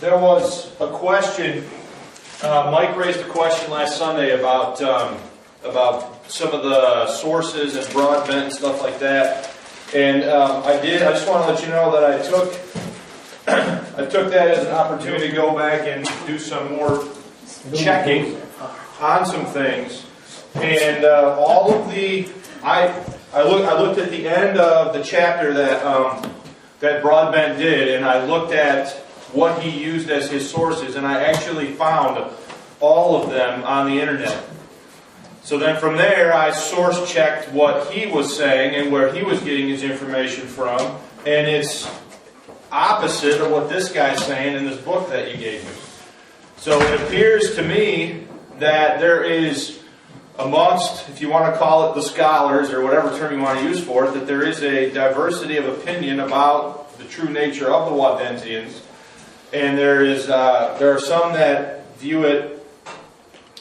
there was a question. Mike raised a question last Sunday about some of the sources and broadbent and stuff like that. And I just want to let you know that I took that as an opportunity to go back and do some more checking on some things. And all of the I looked at the end of the chapter that Broadbent did, and I looked at what he used as his sources, and I actually found all of them on the internet. So then from there, I source checked what he was saying and where he was getting his information from, and it's opposite of what this guy's saying in this book that you gave me. So it appears to me that there is, amongst, if you want to call it the scholars, or whatever term you want to use for it, that there is a diversity of opinion about the true nature of the Waldensians. And there are some that view it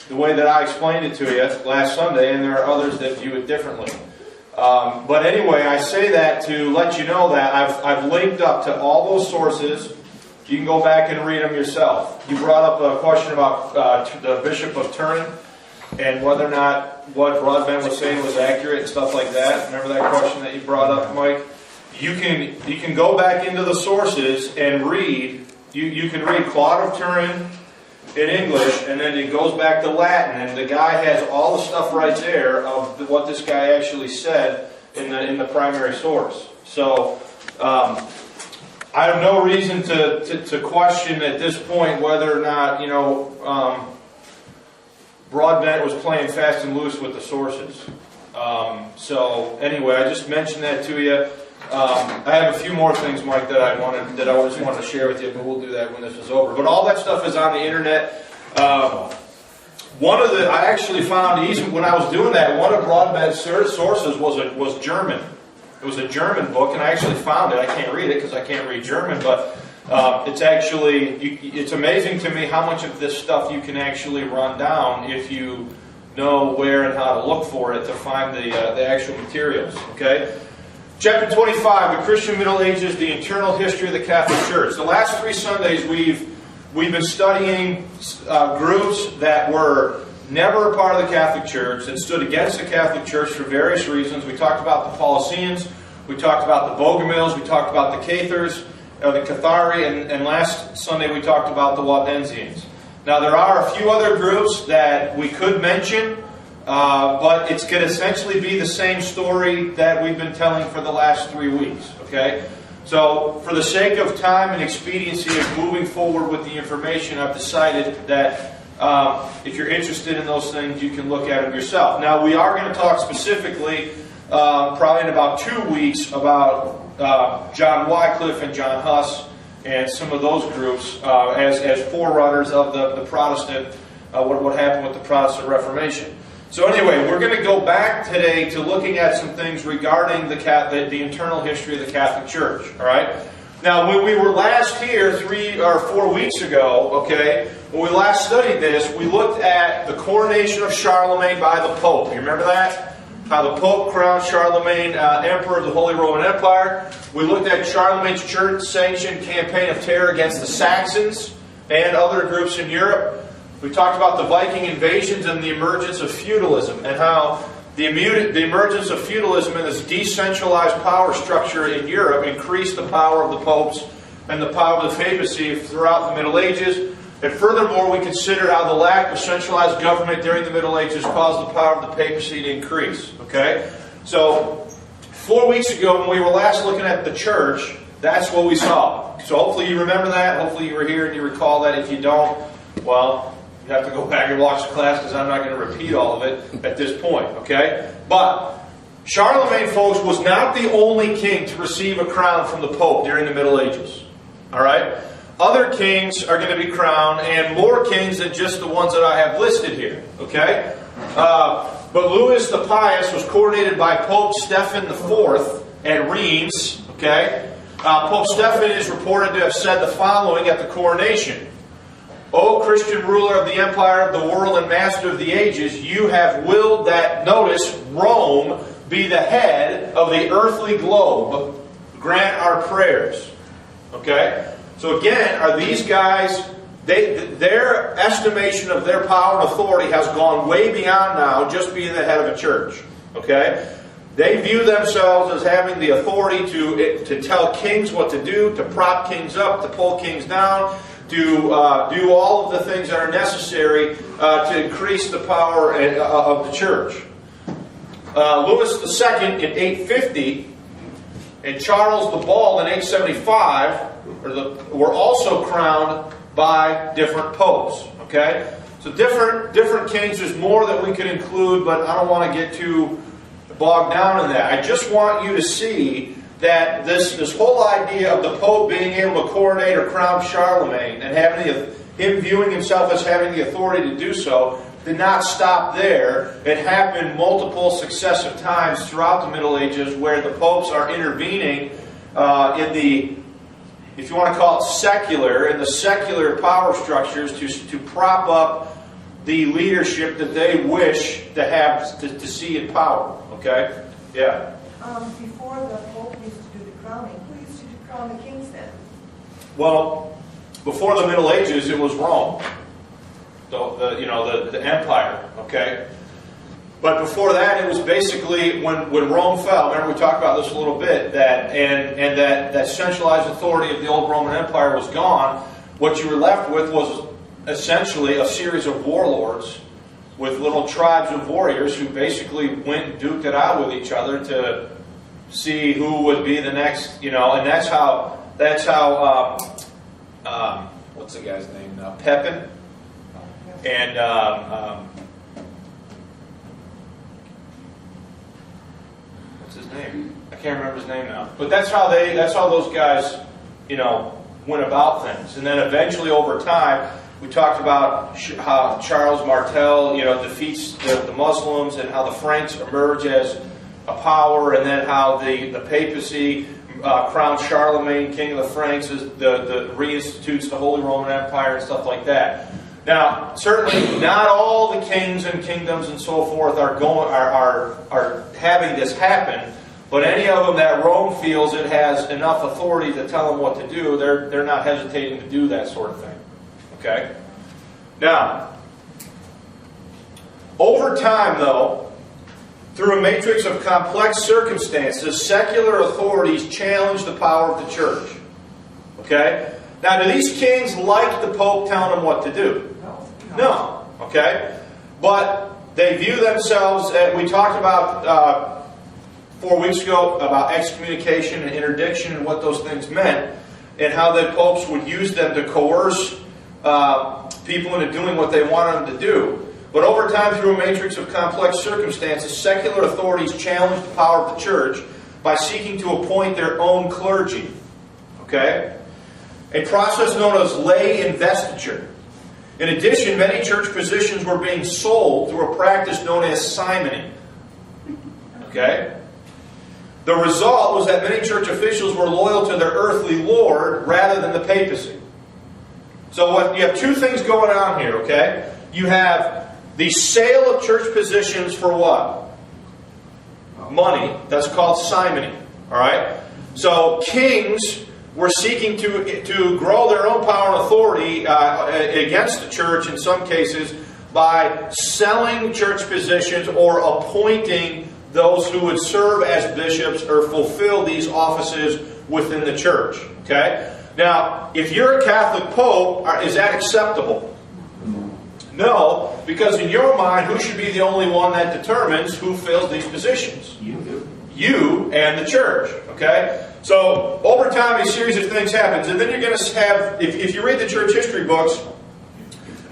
the way that I explained it to you last Sunday, and there are others that view it differently. But anyway, I say that to let you know that I've linked up to all those sources. You can go back and read them yourself. You brought up a question about the Bishop of Turin and whether or not what Broadbent was saying was accurate and stuff like that. Remember that question that you brought up, Mike? You can go back into the sources and read. You can read Claude of Turin in English, and then it goes back to Latin, and the guy has all the stuff right there of what this guy actually said in the primary source. So I have no reason to question at this point whether or not Broadbent was playing fast and loose with the sources. So anyway, I just mentioned that to you. I have a few more things, Mike, that I just wanted to share with you, but we'll do that when this is over. But all that stuff is on the internet. I actually found, even when I was doing that, one of Broadbent's sources was German. It was a German book, and I actually found it. I can't read it because I can't read German, but it's amazing to me how much of this stuff you can actually run down if you know where and how to look for it to find the actual materials. Okay. Chapter 25, the Christian Middle Ages, the internal history of the Catholic Church. The last 3 Sundays we've been studying groups that were never a part of the Catholic Church, that stood against the Catholic Church for various reasons. We talked about the Paulicians, we talked about the Bogomils, we talked about the Cathars, the Cathari, and last Sunday we talked about the Waldensians. Now there are a few other groups that we could mention, but it's going to essentially be the same story that we've been telling for the last 3 weeks. Okay? So, for the sake of time and expediency of moving forward with the information, I've decided that if you're interested in those things, you can look at them yourself. Now, we are going to talk specifically, probably in about 2 weeks, about John Wycliffe and John Huss and some of those groups as forerunners of the Protestant, what happened with the Protestant Reformation. So anyway, we're going to go back today to looking at some things regarding the internal history of the Catholic Church. All right. Now, when we were last here 3 or 4 weeks ago, okay, when we last studied this, we looked at the coronation of Charlemagne by the Pope. You remember that? How the Pope crowned Charlemagne Emperor of the Holy Roman Empire. We looked at Charlemagne's church-sanctioned campaign of terror against the Saxons and other groups in Europe. We talked about the Viking invasions and the emergence of feudalism, and how the emergence of feudalism and this decentralized power structure in Europe increased the power of the popes and the power of the papacy throughout the Middle Ages. And furthermore, we considered how the lack of centralized government during the Middle Ages caused the power of the papacy to increase. Okay? So, 4 weeks ago, when we were last looking at the church, that's what we saw. So hopefully you remember that. Hopefully you were here and you recall that. If you don't, well, you have to go back and watch the class because I'm not going to repeat all of it at this point, okay? But Charlemagne, folks, was not the only king to receive a crown from the Pope during the Middle Ages, all right? Other kings are going to be crowned, and more kings than just the ones that I have listed here, okay? But Louis the Pious was coronated by Pope Stephen IV at Reims, okay? Pope Stephen is reported to have said the following at the coronation: "O Christian ruler of the empire of the world and master of the ages, you have willed that, notice, Rome be the head of the earthly globe. Grant our prayers." Okay? So again, are these guys, their estimation of their power and authority has gone way beyond now just being the head of a church. Okay? They view themselves as having the authority to tell kings what to do, to prop kings up, to pull kings down, to do all of the things that are necessary to increase the power of the church. Louis II in 850 and Charles the Bald in 875 were also crowned by different popes. Okay, so different kings. There's more that we could include, but I don't want to get too bogged down in that. I just want you to see that this whole idea of the Pope being able to coronate or crown Charlemagne and having him viewing himself as having the authority to do so did not stop there. It happened multiple successive times throughout the Middle Ages where the popes are intervening in the, if you want to call it in the secular power structures to prop up the leadership that they wish to have to see in power. Okay? Yeah. Before the Pope used to do the crowning, who used to crown the kings then? Well, before the Middle Ages, it was Rome. The empire. Okay? But before that, it was basically when Rome fell. Remember, we talked about this a little bit. That centralized authority of the old Roman Empire was gone. What you were left with was essentially a series of warlords with little tribes of warriors who basically went and duked it out with each other to see who would be the next. And that's how. What's the guy's name now? Pepin. And what's his name? I can't remember his name now. But that's how those guys, went about things. And then eventually, over time, we talked about how Charles Martel, defeats the Muslims, and how the Franks emerge as a power, and then how the papacy crowns Charlemagne, king of the Franks, as the reinstitutes the Holy Roman Empire and stuff like that. Now, certainly not all the kings and kingdoms and so forth are having this happen, but any of them that Rome feels it has enough authority to tell them what to do, they're not hesitating to do that sort of thing. Okay? Now, over time, though, through a matrix of complex circumstances, secular authorities challenge the power of the church. Okay? Now, do these kings like the Pope telling them what to do? No. Okay? But they view themselves, we talked about 4 weeks ago about excommunication and interdiction and what those things meant, and how the popes would use them to coerce people into doing what they wanted them to do. But over time, through a matrix of complex circumstances, secular authorities challenge the power of the church by seeking to appoint their own clergy. Okay? A process known as lay investiture. In addition, many church positions were being sold through a practice known as simony. Okay? The result was that many church officials were loyal to their earthly lord rather than the papacy. So you have two things going on here, okay? You have the sale of church positions for what? Money. That's called simony. Alright? So kings were seeking to grow their own power and authority against the church in some cases by selling church positions or appointing those who would serve as bishops or fulfill these offices within the church. Okay? Now, if you're a Catholic Pope, is that acceptable? No, because in your mind, who should be the only one that determines who fills these positions? You do. You and the church. Okay? So, over time, a series of things happens. And then you're going to have, if you read the church history books,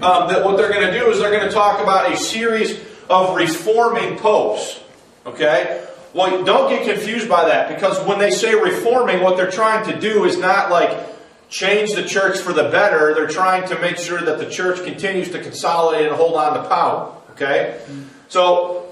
that what they're going to do is they're going to talk about a series of reforming popes. Okay? Well, don't get confused by that, because when they say reforming, what they're trying to do is not like change the church for the better. They're trying to make sure that the church continues to consolidate and hold on to power. Okay? So,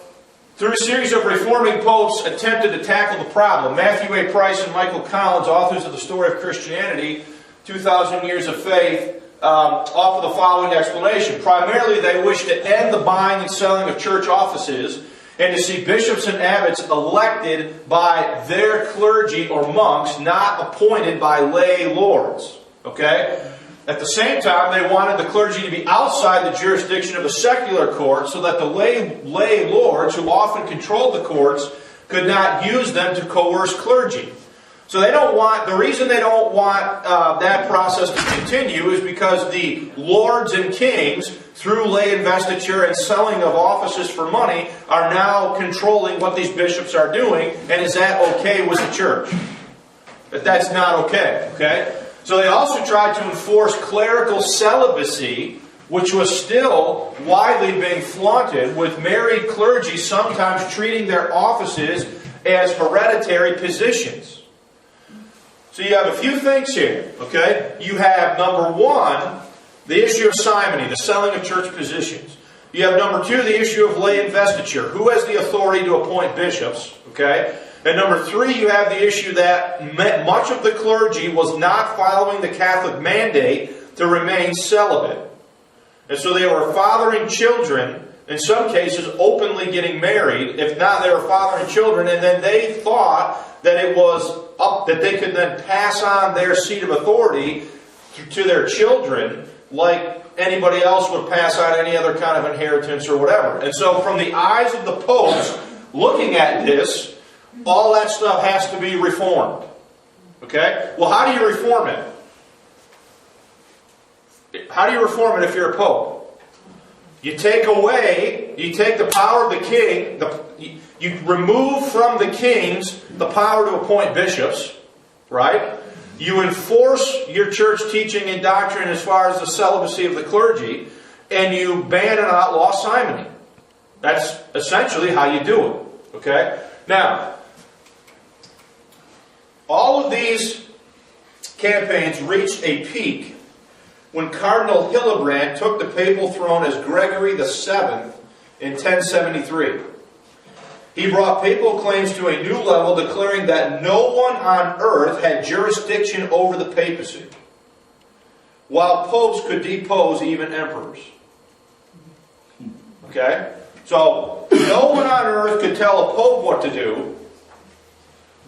through a series of reforming popes attempted to tackle the problem. Matthew A. Price and Michael Collins, authors of The Story of Christianity, 2,000 Years of Faith, offer the following explanation. Primarily, they wish to end the buying and selling of church offices and to see bishops and abbots elected by their clergy or monks, not appointed by lay lords. Okay? At the same time, they wanted the clergy to be outside the jurisdiction of a secular court so that the lay lords, who often controlled the courts, could not use them to coerce clergy. So the reason they don't want that process to continue is because the lords and kings, through lay investiture and selling of offices for money, are now controlling what these bishops are doing, and is that okay with the church? But that's not okay, okay? So they also tried to enforce clerical celibacy, which was still widely being flaunted, with married clergy sometimes treating their offices as hereditary positions. So you have a few things here, okay? You have, number one, the issue of simony, the selling of church positions. You have, number two, the issue of lay investiture. Who has the authority to appoint bishops, okay? And number three, you have the issue that much of the clergy was not following the Catholic mandate to remain celibate. And so they were fathering children, in some cases openly getting married. If not, they were fathering children, and then they thought that it was up, that they could then pass on their seat of authority to their children like anybody else would pass on any other kind of inheritance or whatever. And so from the eyes of the popes looking at this, all that stuff has to be reformed. Okay? Well, how do you reform it? How do you reform it if you're a pope? You take the power of the king, you remove from the kings the power to appoint bishops, right? You enforce your church teaching and doctrine as far as the celibacy of the clergy, and you ban and outlaw simony. That's essentially how you do it. Okay? Now, all of these campaigns reached a peak when Cardinal Hildebrand took the papal throne as Gregory VII in 1073. He brought papal claims to a new level, declaring that no one on earth had jurisdiction over the papacy, while popes could depose even emperors. Okay? So, no one on earth could tell a pope what to do,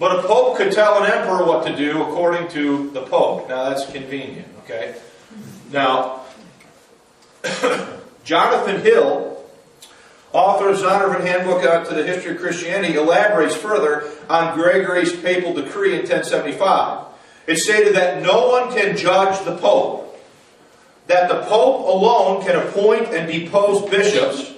but a pope could tell an emperor what to do according to the pope. Now, that's convenient, okay? Now, Jonathan Hill, author of Zondervan Handbook to the History of Christianity, elaborates further on Gregory's papal decree in 1075. It stated that no one can judge the pope, that the pope alone can appoint and depose bishops,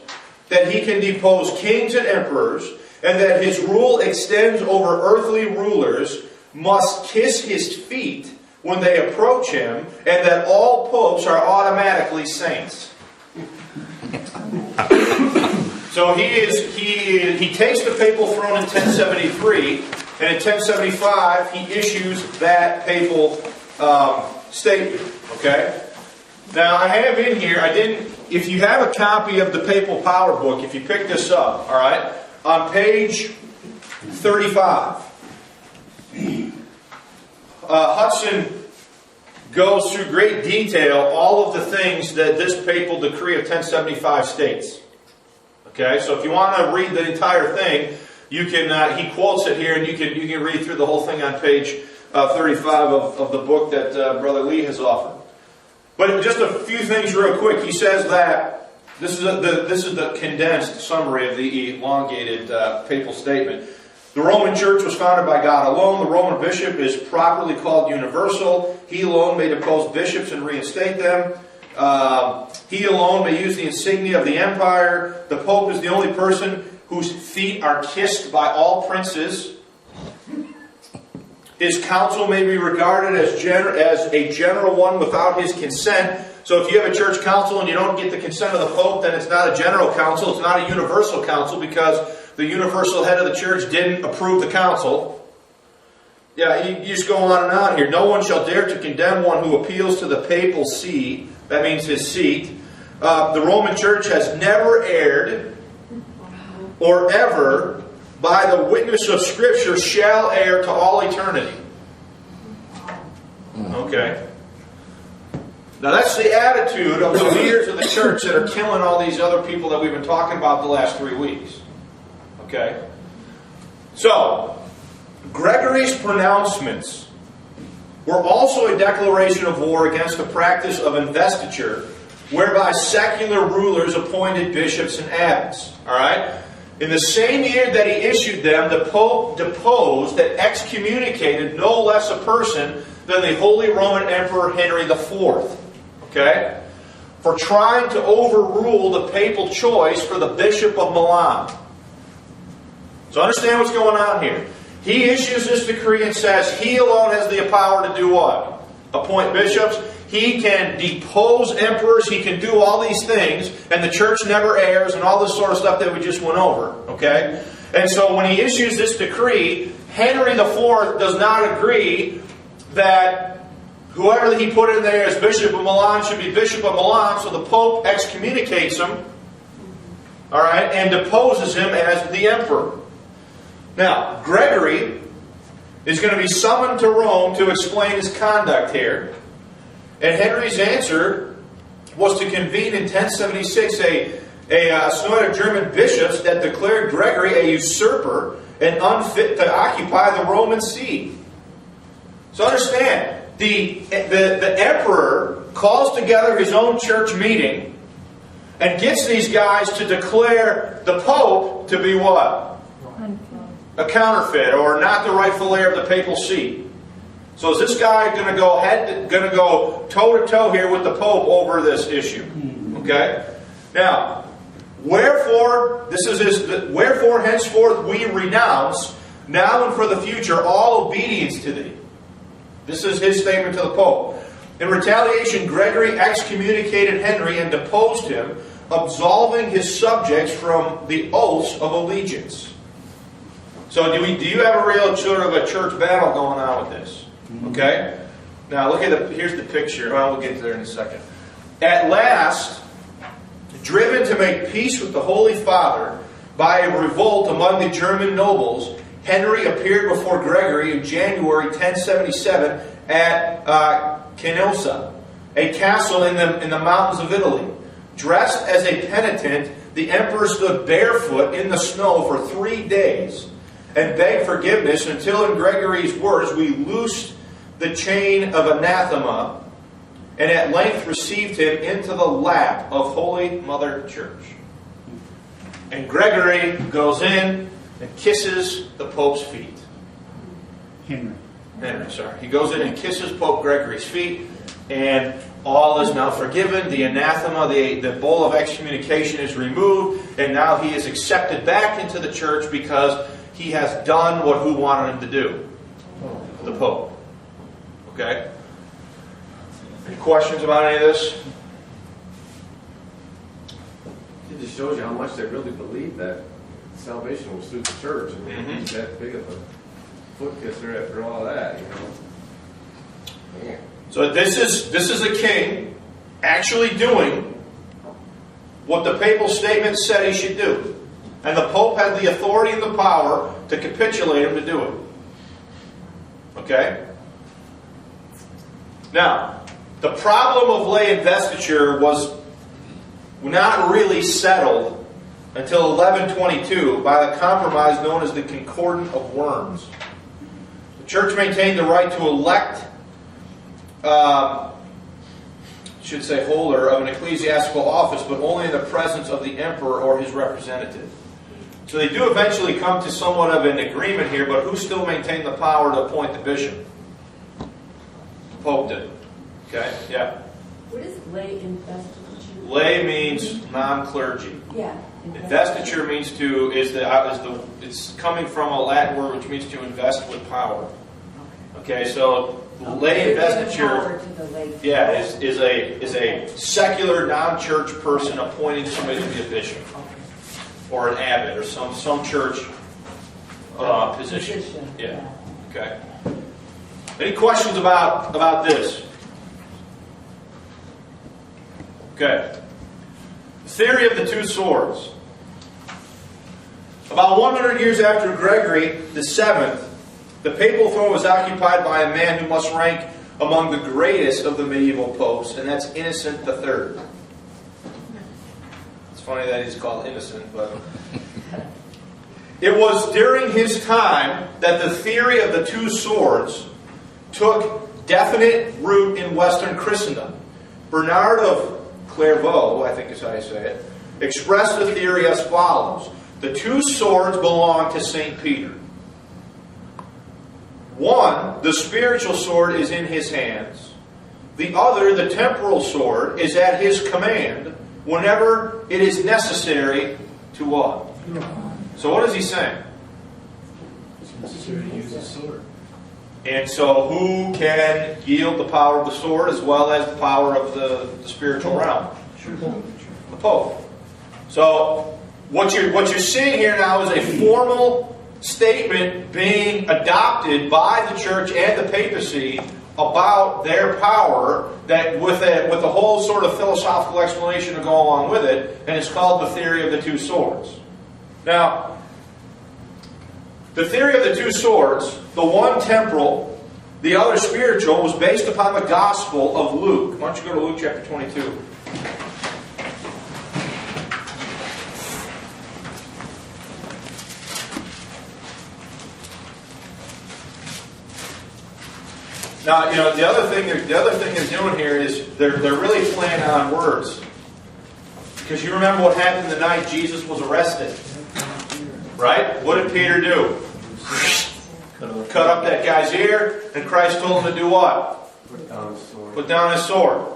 that he can depose kings and emperors, and that his rule extends over earthly rulers, must kiss his feet when they approach him, and that all popes are automatically saints. So he takes the papal throne in 1073, and in 1075 he issues that papal statement. Okay. Now I have in here, if you have a copy of the Papal Power Book, if you pick this up, all right, on page 35, Hudson goes through great detail all of the things that this papal decree of 1075 states. Okay, so if you want to read the entire thing, you can. He quotes it here, and you can read through the whole thing on page 35 of the book that Brother Lee has offered. But just a few things real quick. He says that this is the condensed summary of the elongated papal statement. The Roman Church was founded by God alone. The Roman bishop is properly called universal. He alone may depose bishops and reinstate them. He alone may use the insignia of the empire. The Pope is the only person whose feet are kissed by all princes. His council may be regarded as a general one without his consent. So if you have a church council and you don't get the consent of the Pope, then it's not a general council, it's not a universal council, because the universal head of the church didn't approve the council. Yeah, you just go on and on here. No one shall dare to condemn one who appeals to the papal see. That means his seat. The Roman Church has never erred, or ever, by the witness of Scripture, shall err to all eternity. Okay. Now that's the attitude of the leaders of the church that are killing all these other people that we've been talking about the last 3 weeks. Okay? So, Gregory's pronouncements were also a declaration of war against the practice of investiture, whereby secular rulers appointed bishops and abbots. All right? In the same year that he issued them, the Pope deposed and excommunicated no less a person than the Holy Roman Emperor Henry IV. Okay? For trying to overrule the papal choice for the Bishop of Milan. So understand what's going on here. He issues this decree and says he alone has the power to do what? Appoint bishops. He can depose emperors. He can do all these things. And the church never errs and all this sort of stuff that we just went over. Okay? And so when he issues this decree, Henry IV does not agree that whoever he put in there as Bishop of Milan should be Bishop of Milan. So the Pope excommunicates him. All right? And deposes him as the emperor. Now, Gregory is going to be summoned to Rome to explain his conduct here. And Henry's answer was to convene in 1076 a synod of German bishops that declared Gregory a usurper and unfit to occupy the Roman see. So understand, the emperor calls together his own church meeting and gets these guys to declare the Pope to be what? A counterfeit, or not the rightful heir of the papal see. So is this guy going to go toe to toe here with the Pope over this issue? Okay. Now, wherefore henceforth we renounce now and for the future all obedience to thee. This is his statement to the Pope. In retaliation, Gregory excommunicated Henry and deposed him, absolving his subjects from the oaths of allegiance. So do you have a real sort of a church battle going on with this? Okay? Now look at here's the picture. Well, we'll get there in a second. At last, driven to make peace with the Holy Father by a revolt among the German nobles, Henry appeared before Gregory in January 1077 at Canossa, a castle in the mountains of Italy. Dressed as a penitent, the emperor stood barefoot in the snow for 3 days and begged forgiveness until, in Gregory's words, we loosed the chain of anathema and at length received him into the lap of Holy Mother Church. And Gregory goes in and kisses the Pope's feet. Henry, sorry. He goes in and kisses Pope Gregory's feet, and all is now forgiven. The anathema, the bowl of excommunication is removed, and now he is accepted back into the church because he has done what who wanted him to do? The Pope. Okay? Any questions about any of this? It just shows you how much they really believe that salvation will suit the church. I mean, he's that big of a foot kisser after all that, you know. Man. So this is a king actually doing what the papal statement said he should do. And the Pope had the authority and the power to capitulate him to do it. Okay? Now, the problem of lay investiture was not really settled until 1122 by the compromise known as the Concordant of Worms. The church maintained the right to elect, holder of an ecclesiastical office, but only in the presence of the emperor or his representative. So they do eventually come to somewhat of an agreement here, but who still maintained the power to appoint the bishop? The Pope did. Okay? Yeah. What is lay investiture? Lay means non-clergy. Yeah. Investiture means it's coming from a Latin word which means to invest with power. Okay, so lay investiture, is a secular non-church person appointing somebody to be a bishop or an abbot or some church position. Yeah. Okay. Any questions about this? Okay. The theory of the two swords. About 100 years after Gregory VII, the papal throne was occupied by a man who must rank among the greatest of the medieval popes, and that's Innocent III. It's funny that he's called Innocent, but it was during his time that the theory of the two swords took definite root in Western Christendom. Bernard of Clairvaux, I think is how you say it, expressed the theory as follows. The two swords belong to St. Peter. One, the spiritual sword, is in his hands. The other, the temporal sword, is at his command whenever it is necessary to what? So what is he saying? It's necessary to use the sword. And so who can yield the power of the sword as well as the power of the spiritual realm? The Pope. So what you're seeing here now is a formal statement being adopted by the church and the papacy about their power, that with a whole sort of philosophical explanation to go along with it, and it's called the theory of the two swords. Now, the theory of the two swords, the one temporal, the other spiritual, was based upon the Gospel of Luke. Why don't you go to Luke chapter 22. Now, the other thing they're doing here is they're really playing on words. Because you remember what happened the night Jesus was arrested. Right? What did Peter do? Cut up that guy's ear, and Christ told him to do what? Put down his sword. Put down his sword.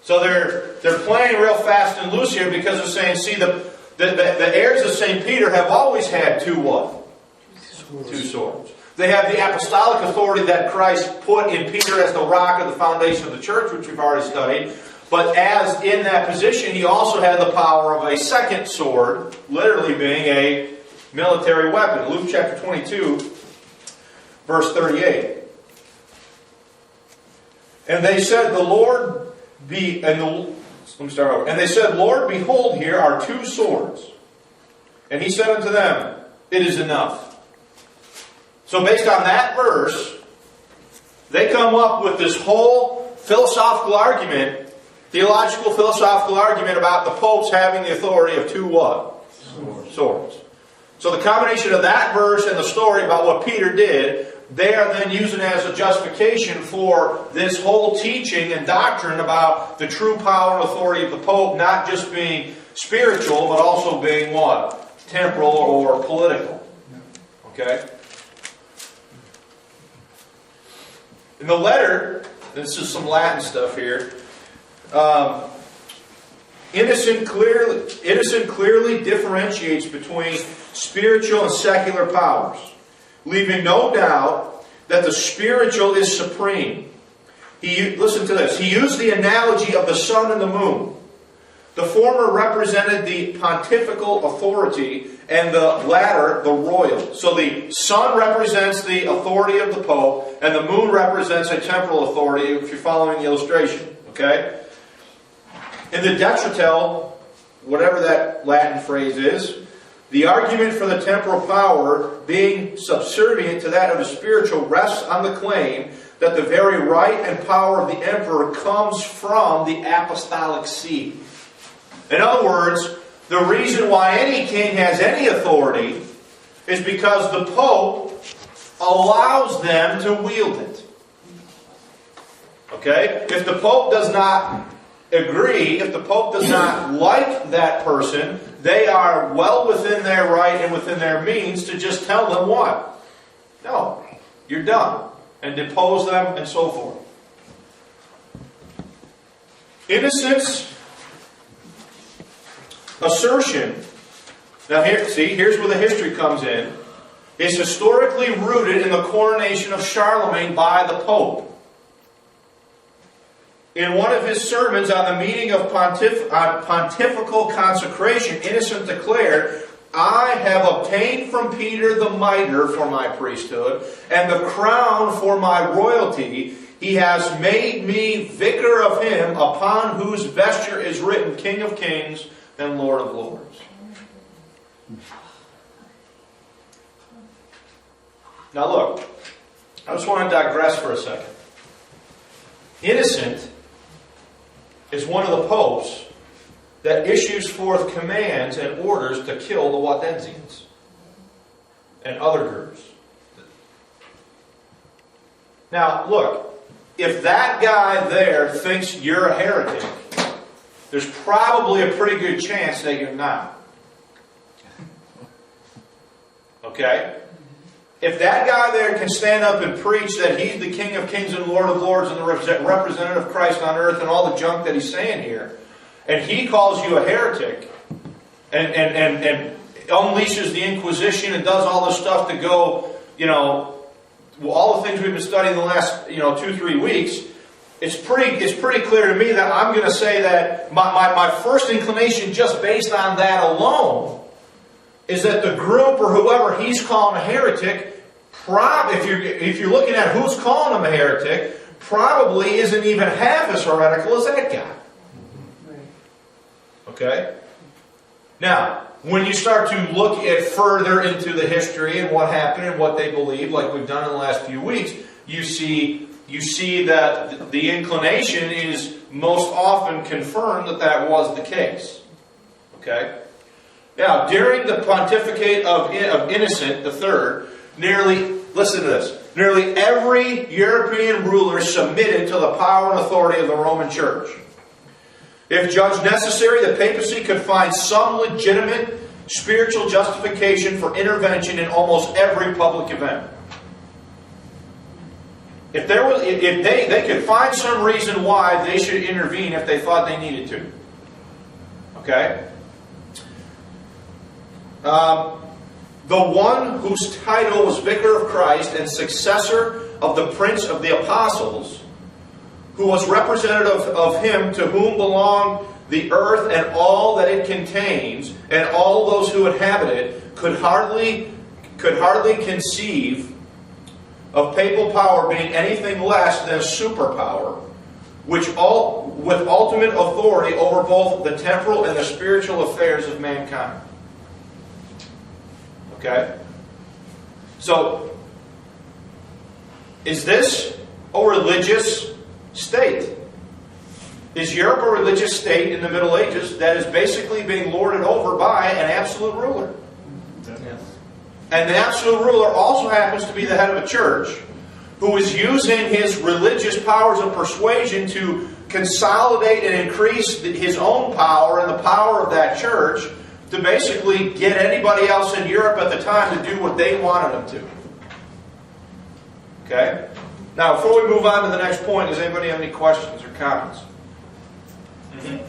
So they're playing real fast and loose here because they're saying, see, the heirs of St. Peter have always had two what? Two swords. They have the apostolic authority that Christ put in Peter as the rock of the foundation of the church, which we've already studied. But as in that position, he also had the power of a second sword, literally being a military weapon. Luke chapter 22, verse 38. And they said, And they said, Lord, behold, here are two swords. And he said unto them, It is enough. So based on that verse, they come up with this whole philosophical argument, theological philosophical argument about the popes having the authority of two what? Swords. So the combination of that verse and the story about what Peter did, they are then using it as a justification for this whole teaching and doctrine about the true power and authority of the Pope not just being spiritual, but also being what? Temporal or political. Okay? In the letter, this is some Latin stuff here, Innocent clearly differentiates between spiritual and secular powers, leaving no doubt that the spiritual is supreme. Listen to this. He used the analogy of the sun and the moon. The former represented the pontifical authority and the latter the royal. So the sun represents the authority of the Pope and the moon represents a temporal authority, if you're following the illustration. Okay? In the Detritel, whatever that Latin phrase is, the argument for the temporal power being subservient to that of the spiritual rests on the claim that the very right and power of the emperor comes from the apostolic see. In other words, the reason why any king has any authority is because the Pope allows them to wield it. Okay? If the Pope does not agree, if the Pope does not like that person, they are well within their right and within their means to just tell them what? No, you're done. And depose them and so forth. Innocence assertion, now here's where the history comes in, is historically rooted in the coronation of Charlemagne by the Pope. In one of his sermons on the meeting of pontifical consecration, Innocent declared, I have obtained from Peter the mitre for my priesthood, and the crown for my royalty. He has made me vicar of him, upon whose vesture is written King of Kings and Lord of Lords. Now look, I just want to digress for a second. Innocent is one of the popes that issues forth commands and orders to kill the Waldensians and other groups. Now, look, if that guy there thinks you're a heretic, there's probably a pretty good chance that you're not. Okay? If that guy there can stand up and preach that he's the King of Kings and Lord of Lords and the representative of Christ on earth and all the junk that he's saying here, and he calls you a heretic and unleashes the Inquisition and does all this stuff to go, all the things we've been studying the last 2-3 weeks, it's pretty clear to me that I'm going to say that my first inclination, just based on that alone, is that the group or whoever he's calling a heretic, if you're looking at who's calling him a heretic, probably isn't even half as heretical as that guy. Okay? Now, when you start to look at further into the history and what happened and what they believe, like we've done in the last few weeks, you see that the inclination is most often confirmed that was the case. Okay? Now, during the pontificate of Innocent III, listen to this, nearly every European ruler submitted to the power and authority of the Roman Church. If judged necessary, the papacy could find some legitimate spiritual justification for intervention in almost every public event. If they could find some reason why they should intervene if they thought they needed to. Okay? The one whose title was Vicar of Christ and successor of the Prince of the Apostles, who was representative of him to whom belonged the earth and all that it contains, and all those who inhabit it, could hardly conceive of papal power being anything less than a superpower, with ultimate authority over both the temporal and the spiritual affairs of mankind. Okay? So, is this a religious state? Is Europe a religious state in the Middle Ages that is basically being lorded over by an absolute ruler? Yes. And the absolute ruler also happens to be the head of a church who is using his religious powers of persuasion to consolidate and increase his own power and the power of that church to basically get anybody else in Europe at the time to do what they wanted them to. Okay? Now, before we move on to the next point, does anybody have any questions or comments? Did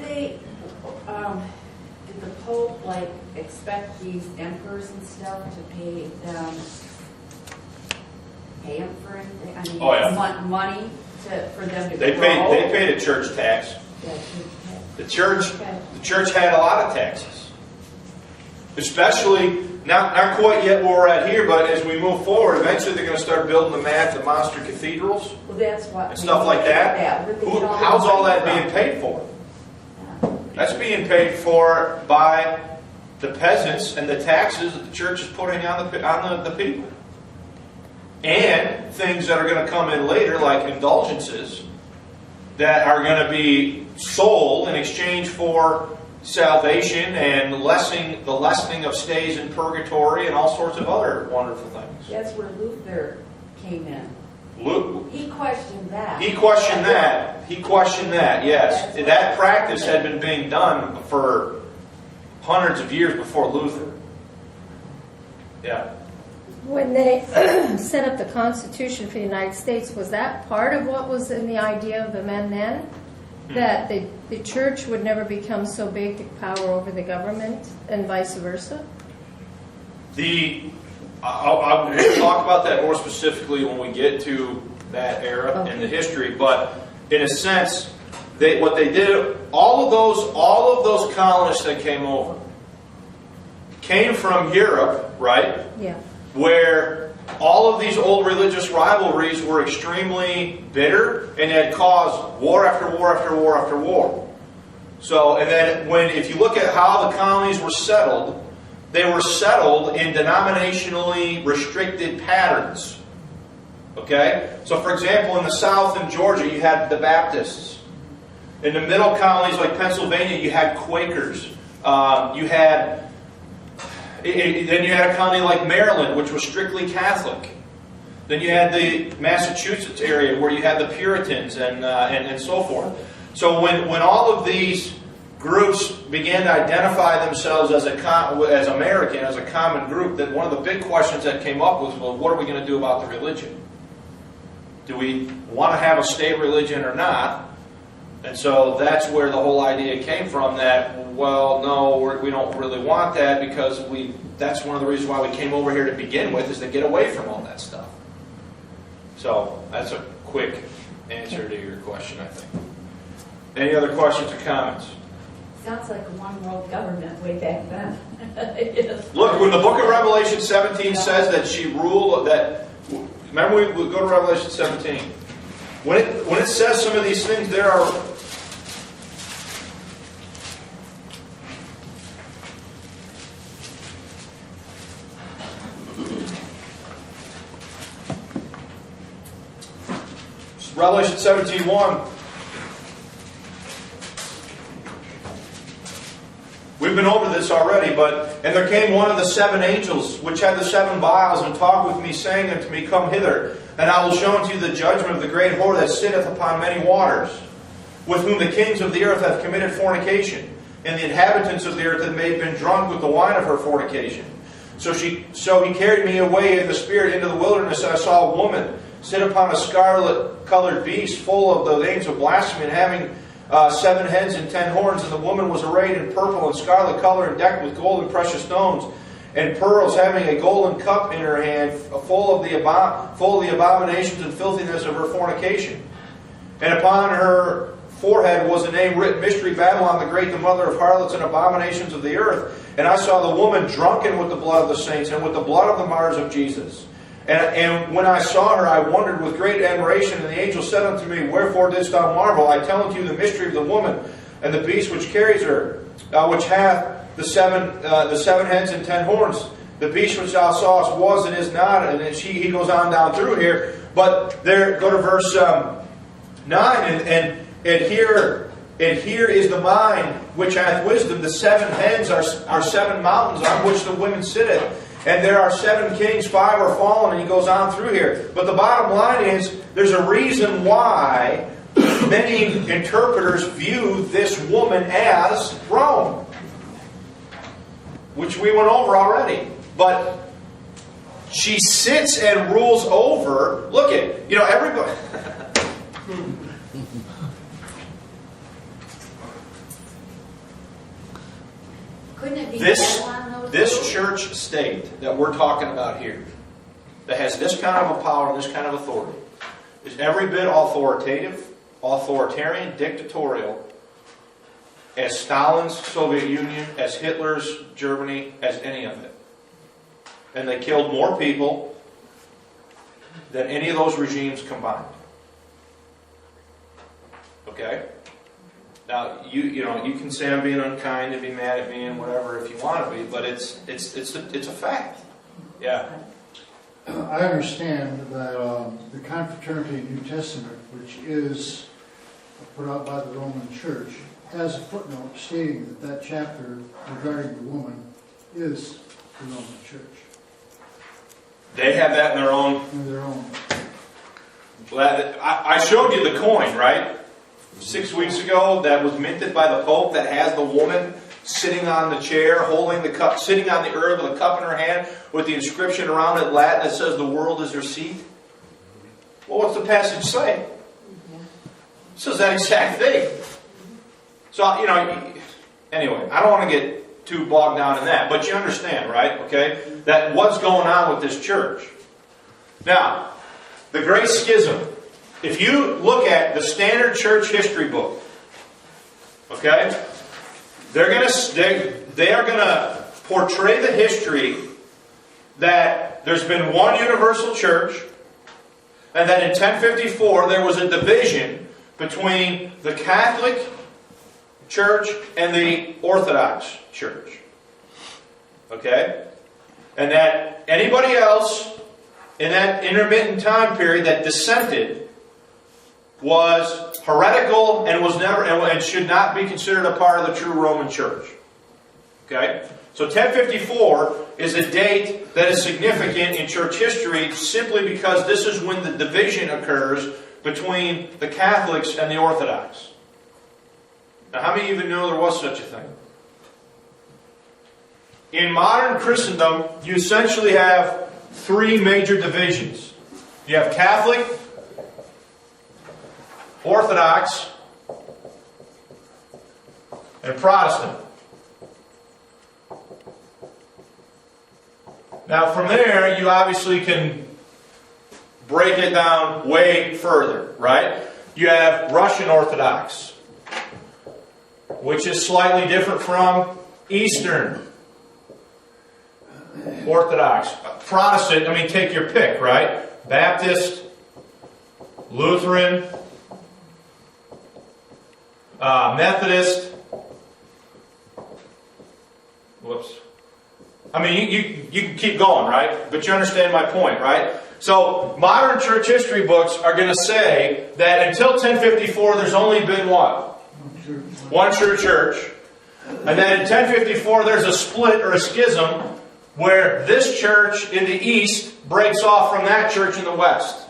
the Pope expect these emperors and stuff to pay them for anything? I mean, Oh, yeah. Money for them to They grow? paid a church tax. Yeah, The church had a lot of taxes. Especially, not quite yet where we're at here, but as we move forward, eventually they're going to start building the monster cathedrals well, that's what and stuff like that. How's all that being paid for? That's being paid for by the peasants and the taxes that the church is putting on the people. And things that are going to come in later, like indulgences, that are going to be sold in exchange for salvation and the lessening of stays in purgatory and all sorts of other wonderful things. That's where Luther came in. He questioned that. He questioned that, yes. That practice had been being done for hundreds of years before Luther. Yeah. When they set up the Constitution for the United States, was that part of what was in the idea of the men then? That the church would never become so big to power over the government and vice versa? I'll talk about that more specifically when we get to that era in the history, but in a sense, what they did, all of those colonists that came over came from Europe, right? Yeah. Where all of these old religious rivalries were extremely bitter and had caused war after war after war after war. So, and then if you look at how the colonies were settled, they were settled in denominationally restricted patterns. Okay? So, for example, in the South in Georgia, you had the Baptists. In the middle colonies like Pennsylvania, you had Quakers. Then you had a colony like Maryland, which was strictly Catholic. Then you had the Massachusetts area where you had the Puritans and so forth. So when all of these groups began to identify themselves as American, as a common group, then one of the big questions that came up was, well, what are we going to do about the religion? Do we want to have a state religion or not? And so that's where the whole idea came from, that, well, no, we don't really want that, because that's one of the reasons why we came over here to begin with, is to get away from all that stuff. So that's a quick answer to your question, I think. Any other questions or comments? Sounds like a one world government way back then. Yes. Look, when the book of Revelation 17 says that she ruled, remember we go to Revelation 17. When it says some of these things, there are... Revelation 17:1. We've been over this already, and there came one of the 7 angels, which had the 7 vials, and talked with me, saying unto me, Come hither, and I will show unto you the judgment of the great whore that sitteth upon many waters, with whom the kings of the earth have committed fornication, and the inhabitants of the earth have been drunk with the wine of her fornication. So he carried me away in the spirit into the wilderness, and I saw a woman sit upon a scarlet-colored beast, full of the names of blasphemy, and having 7 heads and 10 horns. And the woman was arrayed in purple and scarlet color, and decked with gold and precious stones and pearls, having a golden cup in her hand, full of the abominations and filthiness of her fornication. And upon her forehead was a name written, Mystery Babylon the Great, the mother of harlots and abominations of the earth. And I saw the woman drunken with the blood of the saints, and with the blood of the martyrs of Jesus. And when I saw her, I wondered with great admiration. And the angel said unto me, Wherefore didst thou marvel? I tell unto you the mystery of the woman, and the beast which carries her, which hath the seven heads and 10 horns. The beast which thou sawest was and is not. And then he goes on down through here. But there, go to verse 9, and here is the mind which hath wisdom. The 7 heads are 7 mountains on which the women sitteth. And there are 7 kings, 5 are fallen, and he goes on through here. But the bottom line is, there's a reason why many interpreters view this woman as Rome, which we went over already. But she sits and rules over, look at, everybody... Couldn't it be Babylon, though? This church state that we're talking about here, that has this kind of a power and this kind of authority, is every bit authoritative, authoritarian, dictatorial as Stalin's Soviet Union, as Hitler's Germany, as any of it. And they killed more people than any of those regimes combined. Okay? Now, you can say I'm being unkind and be mad at me and whatever if you want to be, but it's a fact. Yeah. I understand that the Confraternity New Testament, which is put out by the Roman Church, has a footnote stating that chapter regarding the woman is the Roman Church. They have that in their own. In their own. Well, I showed you the coin, right? 6 weeks ago, that was minted by the Pope, that has the woman sitting on the chair, holding the cup, sitting on the herb with a cup in her hand, with the inscription around it in Latin that says the world is her seat. Well, what's the passage say? It says that exact thing. So, anyway, I don't want to get too bogged down in that, but you understand, right? Okay? That what's going on with this church. Now, the Great Schism. If you look at the standard church history book, okay, they are going to portray the history that there's been one universal church, and that in 1054 there was a division between the Catholic Church and the Orthodox Church. Okay? And that anybody else in that intermittent time period that dissented was heretical and was never and should not be considered a part of the true Roman Church. Okay? So 1054 is a date that is significant in church history simply because this is when the division occurs between the Catholics and the Orthodox. Now, how many of you knew there was such a thing? In modern Christendom, you essentially have three major divisions. You have Catholic, Orthodox, and Protestant. Now from there, you obviously can break it down way further, right? You have Russian Orthodox, which is slightly different from Eastern Orthodox. Protestant, I mean, take your pick, right? Baptist, Lutheran, Methodist. Whoops. I mean, you can keep going, right? But you understand my point, right? So, modern church history books are going to say that until 1054, there's only been what? One true church. And then in 1054, there's a split or a schism where this church in the east breaks off from that church in the west.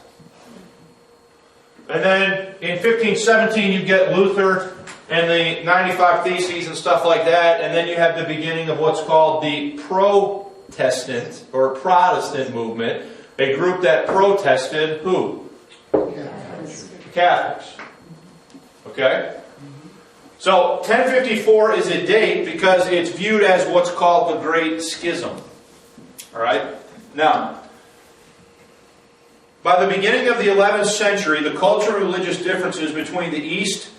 And then in 1517, you get Luther and the 95 Theses and stuff like that. And then you have the beginning of what's called the Protestant or Protestant movement. A group that protested who? Catholics. Okay? So 1054 is a date because it's viewed as what's called the Great Schism. Alright? Now, by the beginning of the 11th century, the cultural and religious differences between the East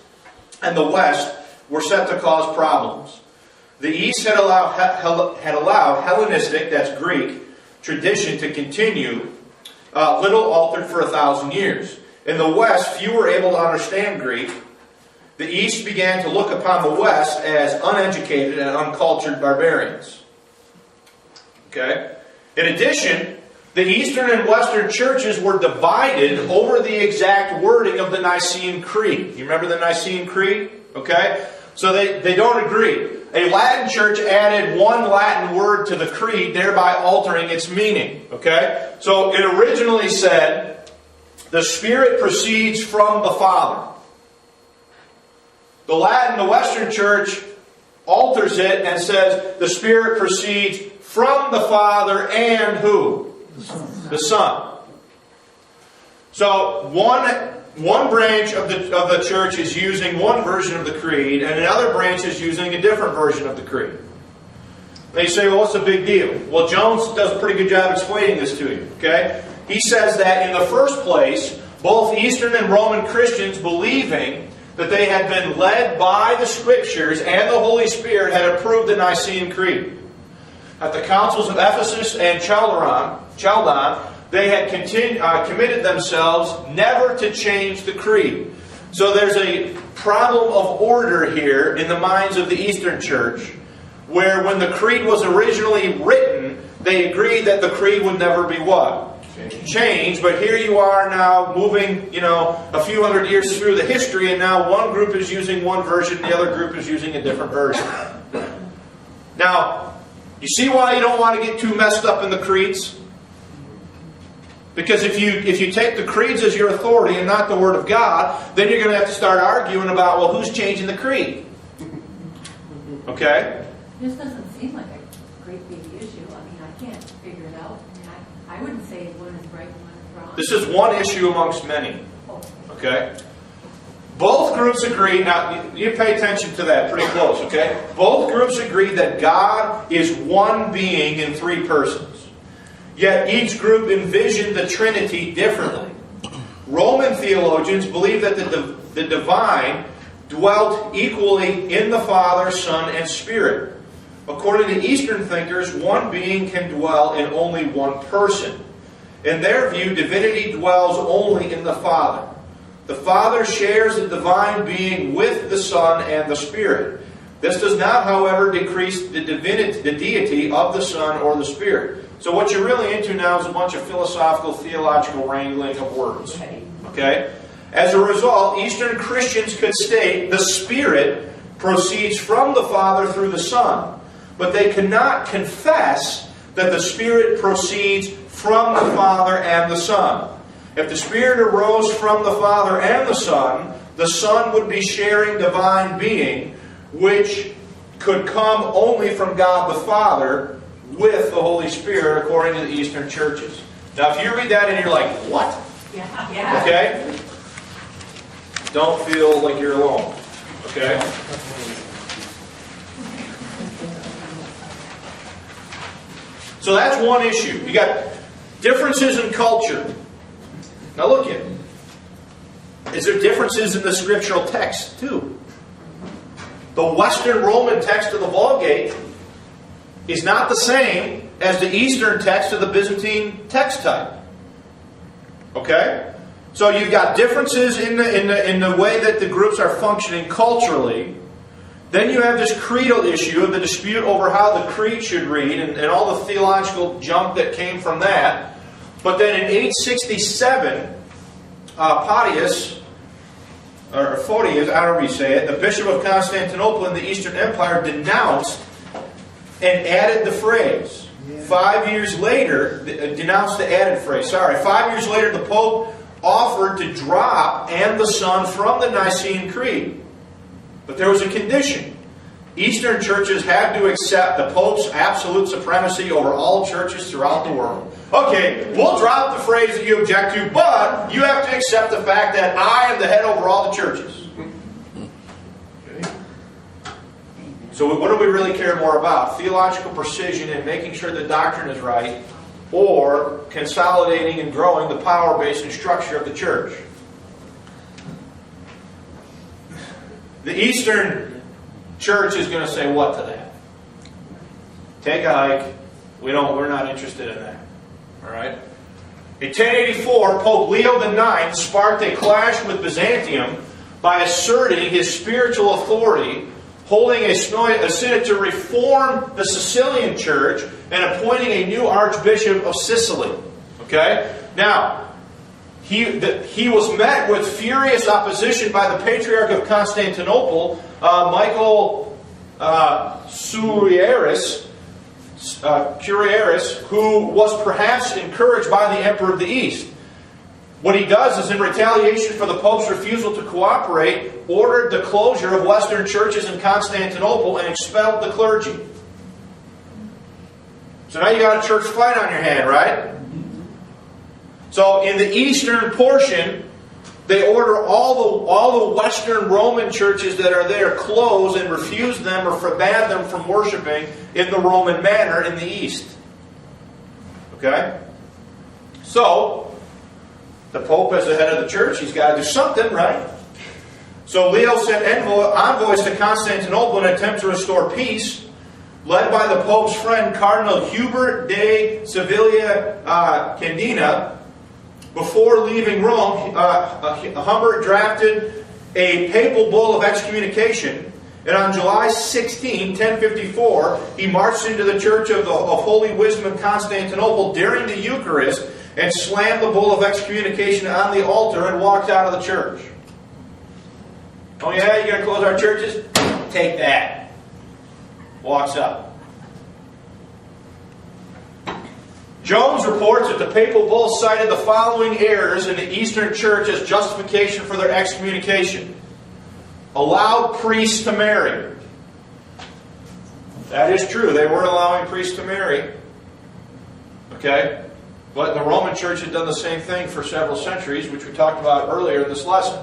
and the West were set to cause problems. The East had allowed Hellenistic, that's Greek, tradition to continue, little altered for 1,000 years. In the West, few were able to understand Greek. The East began to look upon the West as uneducated and uncultured barbarians. Okay? In addition, the Eastern and Western churches were divided over the exact wording of the Nicene Creed. You remember the Nicene Creed? Okay? So they don't agree. A Latin church added one Latin word to the creed, thereby altering its meaning. Okay? So it originally said, the Spirit proceeds from the Father. The Western church alters it and says, the Spirit proceeds from the Father and who? The Son. So one branch of the church is using one version of the creed, and another branch is using a different version of the creed. They say, well, what's the big deal? Well, Jones does a pretty good job explaining this to you. Okay? He says that in the first place, both Eastern and Roman Christians believing that they had been led by the Scriptures and the Holy Spirit had approved the Nicene Creed. At the councils of Ephesus and Chalcedon, they had committed themselves never to change the creed. So there's a problem of order here in the minds of the Eastern Church, where when the creed was originally written, they agreed that the creed would never be what? Change. But here you are now moving, a few hundred years through the history, and now one group is using one version, the other group is using a different version. Now, you see why you don't want to get too messed up in the creeds? Because if you take the creeds as your authority and not the Word of God, then you're going to have to start arguing about, well, who's changing the creed? Okay? This doesn't seem like a great big issue. I mean, I can't figure it out. I mean, I wouldn't say one is right and one is wrong. This is one issue amongst many. Okay? Both groups agree, now you pay attention to that pretty close, okay? Both groups agree that God is one being in three persons. Yet each group envisioned the Trinity differently. Roman theologians believe that the divine dwelt equally in the Father, Son, and Spirit. According to Eastern thinkers, one being can dwell in only one person. In their view, divinity dwells only in the Father. The Father shares the divine being with the Son and the Spirit. This does not, however, decrease the deity of the Son or the Spirit. So what you're really into now is a bunch of philosophical, theological wrangling of words. Okay? As a result, Eastern Christians could state the Spirit proceeds from the Father through the Son, but they cannot confess that the Spirit proceeds from the Father and the Son. If the Spirit arose from the Father and the Son would be sharing divine being, which could come only from God the Father with the Holy Spirit, according to the Eastern churches. Now, if you read that and you're like, what? Yeah. Okay? Don't feel like you're alone. Okay? So that's one issue. You got differences in culture. Now look at it. Is there differences in the scriptural text too? The Western Roman text of the Vulgate is not the same as the Eastern text of the Byzantine text type. Okay? So you've got differences in the way that the groups are functioning culturally. Then you have this creedal issue of the dispute over how the creed should read and all the theological junk that came from that. But then in 867, Photius, however you say it, the Bishop of Constantinople in the Eastern Empire, denounced and added the phrase. 5 years later, denounced the added phrase. 5 years later, the Pope offered to drop "and the Son" from the Nicene Creed. But there was a condition. Eastern churches had to accept the Pope's absolute supremacy over all churches throughout the world. Okay, we'll drop the phrase that you object to, but you have to accept the fact that I am the head over all the churches. Okay. So what do we really care more about? Theological precision and making sure the doctrine is right, or consolidating and growing the power base and structure of the church? The Eastern church is going to say what to that? Take a hike. We're not interested in that. All right. In 1084, Pope Leo IX sparked a clash with Byzantium by asserting his spiritual authority, holding a synod to reform the Sicilian church, and appointing a new archbishop of Sicily. Okay? Now, he was met with furious opposition by the Patriarch of Constantinople, Michael Curieris, who was perhaps encouraged by the Emperor of the East. What he does is, in retaliation for the Pope's refusal to cooperate, ordered the closure of Western churches in Constantinople and expelled the clergy. So now you got a church fight on your hand, right? So in the eastern portion, they order all the Western Roman churches that are there closed and refuse them or forbade them from worshiping in the Roman manner in the east. Okay? So, the Pope as the head of the church, he's got to do something, right? So Leo sent envoys to Constantinople in an attempt to restore peace, led by the Pope's friend Cardinal Hubert de Sevilla Candina. Before leaving Rome, Humbert drafted a papal bull of excommunication, and on July 16, 1054, he marched into the Church of Holy Wisdom in Constantinople during the Eucharist and slammed the bull of excommunication on the altar and walked out of the church. Oh yeah, you're going to close our churches? Take that. Walks up. Jones reports that the papal bull cited the following errors in the Eastern Church as justification for their excommunication. Allowed priests to marry. That is true. They weren't allowing priests to marry. Okay? But the Roman Church had done the same thing for several centuries, which we talked about earlier in this lesson.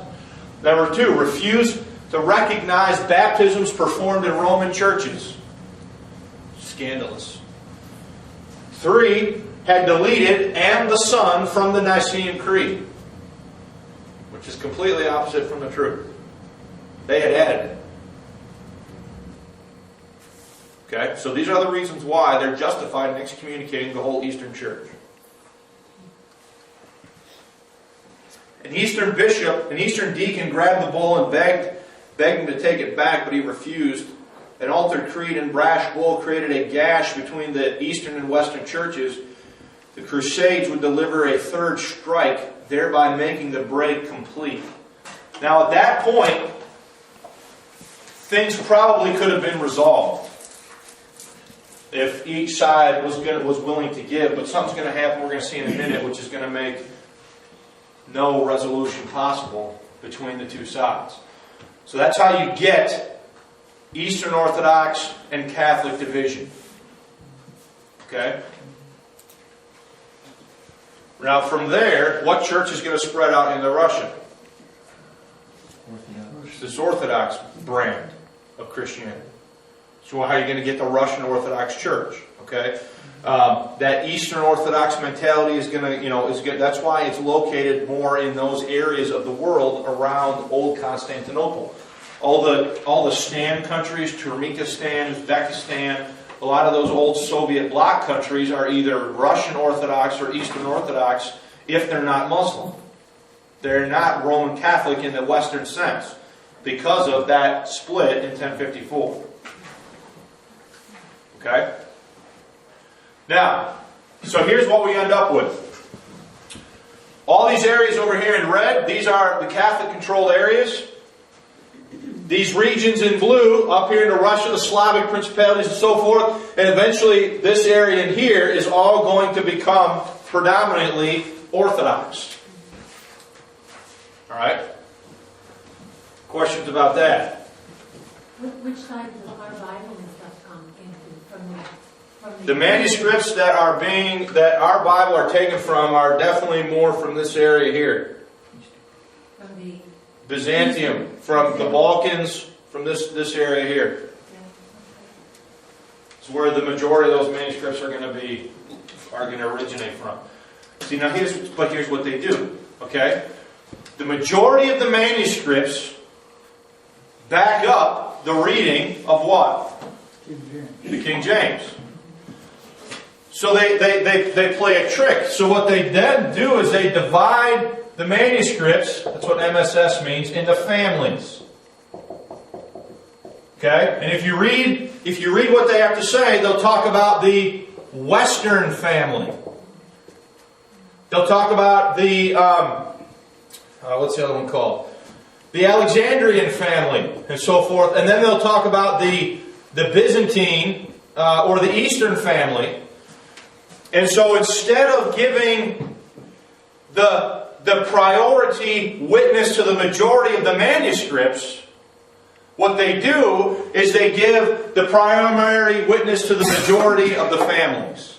Number 2, refused to recognize baptisms performed in Roman churches. Scandalous. 3, had deleted "and the Son" from the Nicene Creed, which is completely opposite from the truth. They had added it. Okay, so these are the reasons why they're justified in excommunicating the whole Eastern Church. An Eastern bishop, an Eastern deacon grabbed the bull and begged him to take it back, but he refused. An altered creed and brash bull created a gash between the Eastern and Western churches. The Crusades would deliver a third strike, thereby making the break complete. Now at that point, things probably could have been resolved. if each side was willing to give. But something's going to happen, we're going to see in a minute, which is going to make no resolution possible between the two sides. So that's how you get Eastern Orthodox and Catholic division. Okay? Now from there, what church is going to spread out into Russia? This Orthodox brand of Christianity. So how are you going to get the Russian Orthodox Church? Okay? That Eastern Orthodox mentality is going to, that's why it's located more in those areas of the world around Old Constantinople. All the Stan countries, Turkmenistan, Uzbekistan, a lot of those old Soviet bloc countries are either Russian Orthodox or Eastern Orthodox if they're not Muslim. They're not Roman Catholic in the Western sense because of that split in 1054. Okay? Now, so here's what we end up with. All these areas over here in red, these are the Catholic-controlled areas. These regions in blue, up here into Russia, the Slavic principalities and so forth, and eventually this area in here is all going to become predominantly Orthodox. Alright? Questions about that? Which side does our Bible and stuff come into from the The manuscripts that our Bible are taken from are definitely more from this area here. from the Byzantium, from the Balkans, from this area here. It's where the majority of those manuscripts are going to originate from. See, now here's what they do. Okay? The majority of the manuscripts back up the reading of what? The King James. So they play a trick. So what they then do is they divide the manuscripts, that's what MSS means, into families. Okay? And if you read what they have to say, they'll talk about the Western family. They'll talk about the what's the other one called? The Alexandrian family, and so forth. And then they'll talk about the Byzantine or the Eastern family. And so instead of giving the priority witness to the majority of the manuscripts, what they do is they give the primary witness to the majority of the families.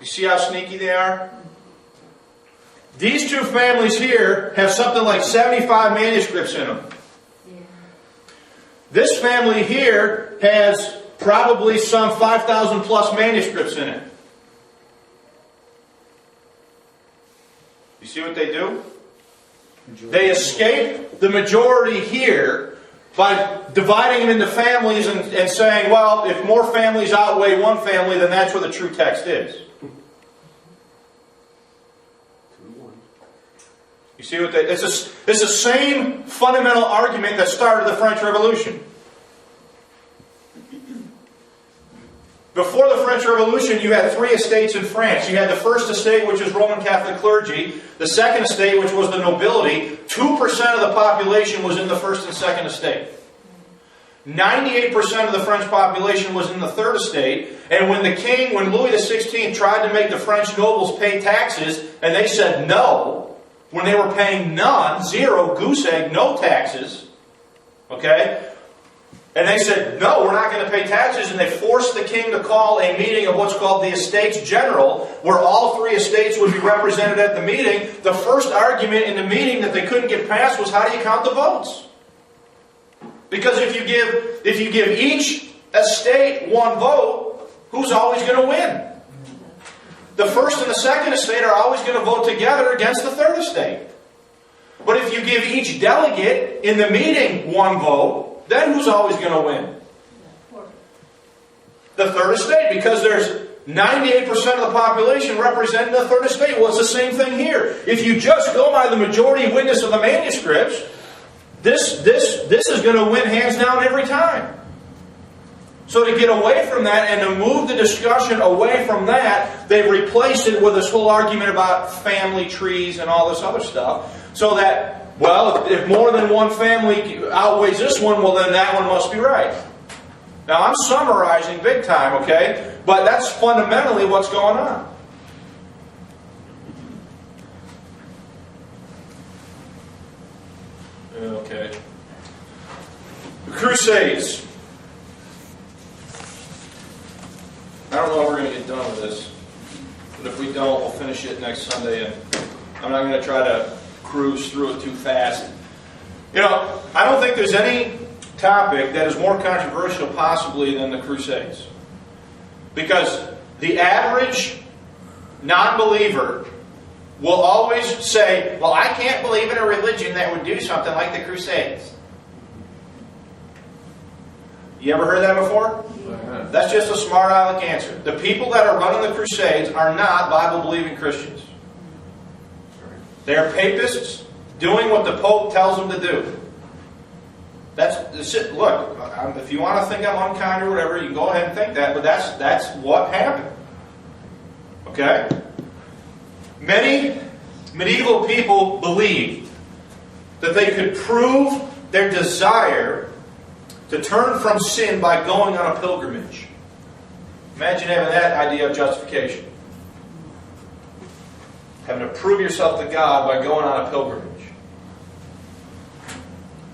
You see how sneaky they are? These two families here have something like 75 manuscripts in them. This family here has probably some 5,000 plus manuscripts in it. You see what they do? They escape the majority here by dividing them into families and saying, well, if more families outweigh one family, then that's where the true text is. You see what it's the same fundamental argument that started the French Revolution. Before the French Revolution, you had three estates in France. You had the first estate, which was Roman Catholic clergy. The second estate, which was the nobility. 2% of the population was in the first and second estate. 98% of the French population was in the third estate. And when Louis XVI tried to make the French nobles pay taxes, and they said no, when they were paying none, zero, goose egg, no taxes, okay? And they said, no, we're not going to pay taxes. And they forced the king to call a meeting of what's called the Estates General, where all three estates would be represented at the meeting. The first argument in the meeting that they couldn't get past was, how do you count the votes? Because if you give each estate one vote, who's always going to win? The first and the second estate are always going to vote together against the third estate. But if you give each delegate in the meeting one vote, then who's always going to win? The third estate, because there's 98% of the population representing the third estate. Well, it's the same thing here. If you just go by the majority witness of the manuscripts, this is going to win hands down every time. So to get away from that and to move the discussion away from that, they've replaced it with this whole argument about family trees and all this other stuff. So that, well, if more than one family outweighs this one, well then that one must be right. Now, I'm summarizing big time, okay? But that's fundamentally what's going on. Okay. The Crusades. I don't know if we're going to get done with this. But if we don't, we'll finish it next Sunday. And I'm not going to try to cruise through it too fast. You know, I don't think there's any topic that is more controversial possibly than the Crusades. Because the average non-believer will always say, well, I can't believe in a religion that would do something like the Crusades. You ever heard that before? That's just a smart aleck answer. The people that are running the Crusades are not Bible-believing Christians. They are papists doing what the Pope tells them to do. That's it. Look, if you want to think I'm unkind or whatever, you can go ahead and think that, but that's what happened. Okay? Many medieval people believed that they could prove their desire to turn from sin by going on a pilgrimage. Imagine having that idea of justification. Having to prove yourself to God by going on a pilgrimage.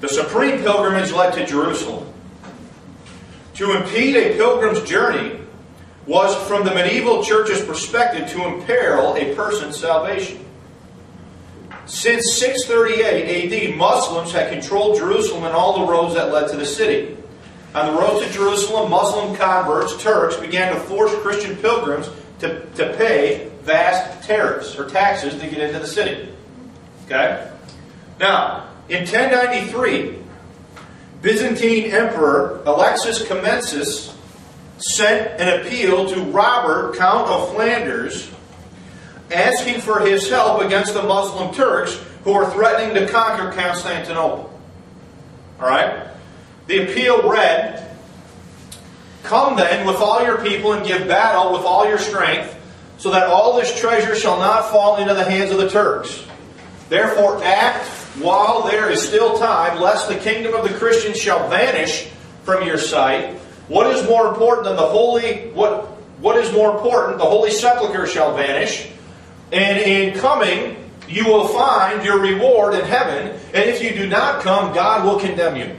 The supreme pilgrimage led to Jerusalem. To impede a pilgrim's journey was, from the medieval church's perspective, to imperil a person's salvation. Since 638 AD, Muslims had controlled Jerusalem and all the roads that led to the city. On the road to Jerusalem, Muslim converts, Turks, began to force Christian pilgrims to pay vast tariffs or taxes to get into the city. Okay? Now, in 1093, Byzantine Emperor Alexius Comnenus sent an appeal to Robert, Count of Flanders, asking for his help against the Muslim Turks who were threatening to conquer Constantinople. Alright? The appeal read, "Come then with all your people and give battle with all your strength, so that all this treasure shall not fall into the hands of the Turks. Therefore act while there is still time, lest the kingdom of the Christians shall vanish from your sight. What is more important than the holy? What is more important? The holy sepulchre shall vanish, and in coming you will find your reward in heaven. And if you do not come, God will condemn you."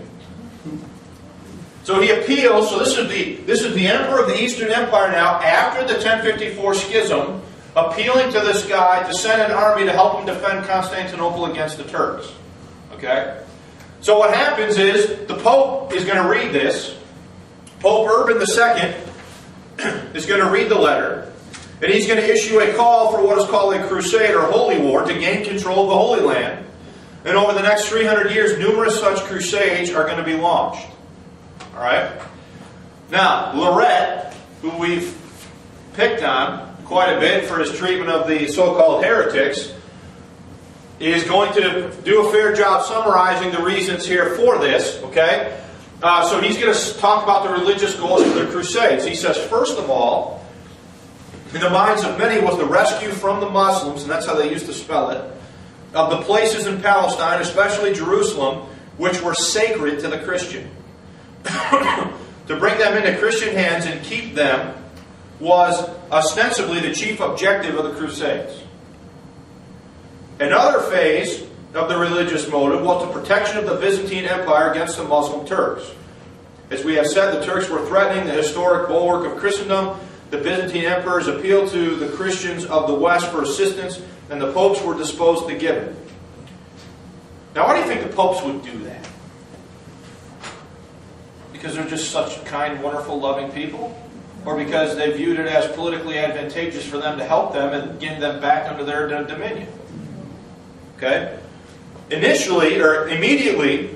So he appeals. So this is the emperor of the Eastern Empire now, after the 1054 schism, appealing to this guy to send an army to help him defend Constantinople against the Turks. Okay? So what happens is, the Pope is going to read this. Pope Urban II is going to read the letter, and he's going to issue a call for what is called a crusade or holy war to gain control of the Holy Land. And over the next 300 years, numerous such crusades are going to be launched. Alright? Now, Lorette, who we've picked on quite a bit for his treatment of the so-called heretics, is going to do a fair job summarizing the reasons here for this. Okay? So he's going to talk about the religious goals of the Crusades. He says, first of all, in the minds of many was the rescue from the Muslims, and that's how they used to spell it, of the places in Palestine, especially Jerusalem, which were sacred to the Christian. To bring them into Christian hands and keep them was ostensibly the chief objective of the Crusades. Another phase of the religious motive was the protection of the Byzantine Empire against the Muslim Turks. As we have said, the Turks were threatening the historic bulwark of Christendom. The Byzantine emperors appealed to the Christians of the West for assistance, and the popes were disposed to give it. Now, why do you think the popes would do that? Because they're just such kind, wonderful, loving people? Or because they viewed it as politically advantageous for them to help them and get them back under their dominion? Okay? Initially, or immediately,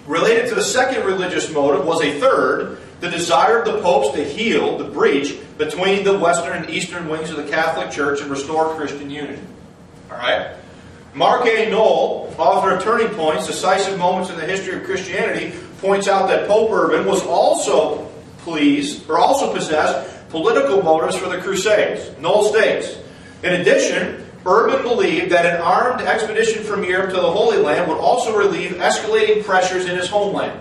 related to the second religious motive was a third, the desire of the popes to heal the breach between the western and eastern wings of the Catholic Church and restore Christian unity. Alright? Mark A. Knoll, author of Turning Points, Decisive Moments in the History of Christianity, points out that Pope Urban was also possessed political motives for the Crusades. Knoll states, in addition, Urban believed that an armed expedition from Europe to the Holy Land would also relieve escalating pressures in his homeland.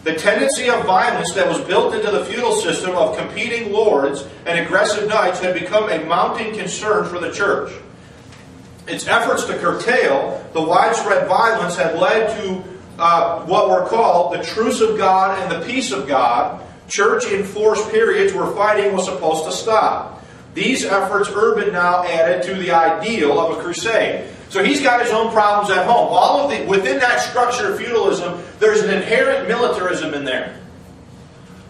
The tendency of violence that was built into the feudal system of competing lords and aggressive knights had become a mounting concern for the church. Its efforts to curtail the widespread violence had led to what were called the truce of God and the peace of God, church-enforced periods where fighting was supposed to stop. These efforts Urban now added to the ideal of a crusade. So he's got his own problems at home. Within that structure of feudalism, there's an inherent militarism in there,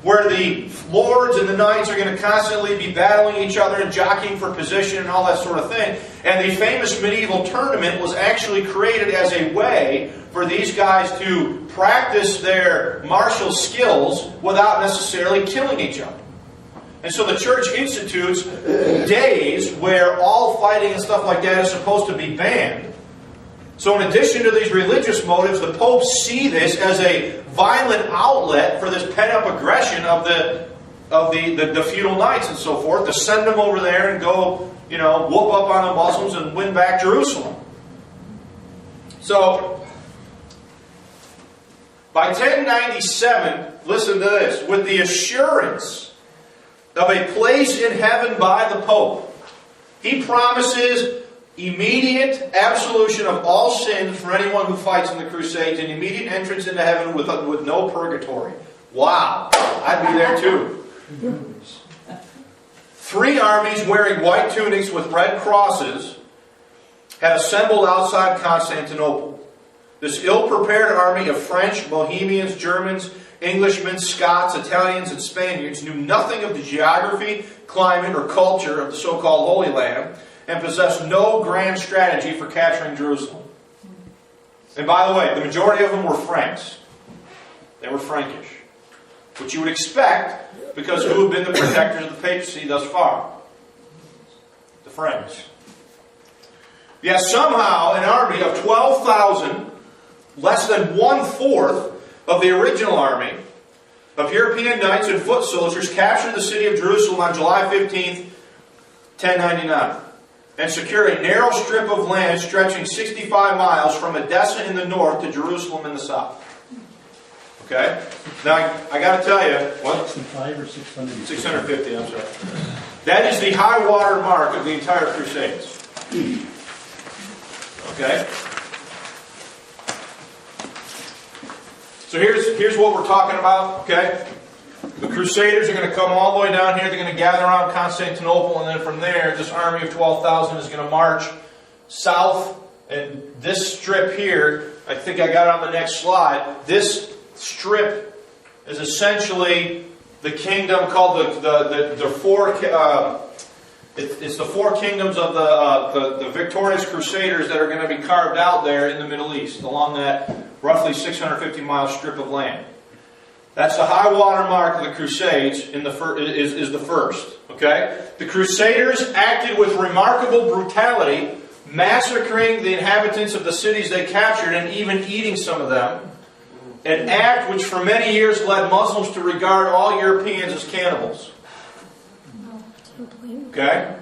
where the lords and the knights are going to constantly be battling each other and jockeying for position and all that sort of thing. And the famous medieval tournament was actually created as a way for these guys to practice their martial skills without necessarily killing each other. And so the church institutes days where all fighting and stuff like that is supposed to be banned. So in addition to these religious motives, the popes see this as a violent outlet for this pent-up aggression of the feudal knights and so forth, to send them over there and go, whoop up on the Muslims and win back Jerusalem. So, by 1097, listen to this, with the assurance of a place in heaven by the Pope, he promises immediate absolution of all sins for anyone who fights in the Crusades and immediate entrance into heaven with no purgatory. Wow, I'd be there too. 3 armies wearing white tunics with red crosses had assembled outside Constantinople. This ill-prepared army of French, Bohemians, Germans, Englishmen, Scots, Italians, and Spaniards knew nothing of the geography, climate, or culture of the so-called Holy Land, and possessed no grand strategy for capturing Jerusalem. And by the way, the majority of them were Franks. They were Frankish. Which you would expect, because who have been the protectors of the papacy thus far? The Franks. Yet somehow an army of 12,000, less than 1/4 of the original army of European knights and foot soldiers, captured the city of Jerusalem on July 15th, 1099, and secured a narrow strip of land stretching 65 miles from Edessa in the north to Jerusalem in the south. Okay? Now, I got to tell you, what? 605 or 600? 650, I'm sorry. That is the high water mark of the entire Crusades. Okay? So here's what we're talking about, okay? The Crusaders are going to come all the way down here. They're going to gather around Constantinople, and then from there, this army of 12,000 is going to march south. And this strip here, I think I got it on the next slide, this strip is essentially the kingdom called the four. It's the 4 kingdoms of the victorious Crusaders that are going to be carved out there in the Middle East, along that roughly 650-mile strip of land. That's the high water mark of the Crusades. Is the first. Okay, the Crusaders acted with remarkable brutality, massacring the inhabitants of the cities they captured and even eating some of them. An act which for many years led Muslims to regard all Europeans as cannibals. Okay?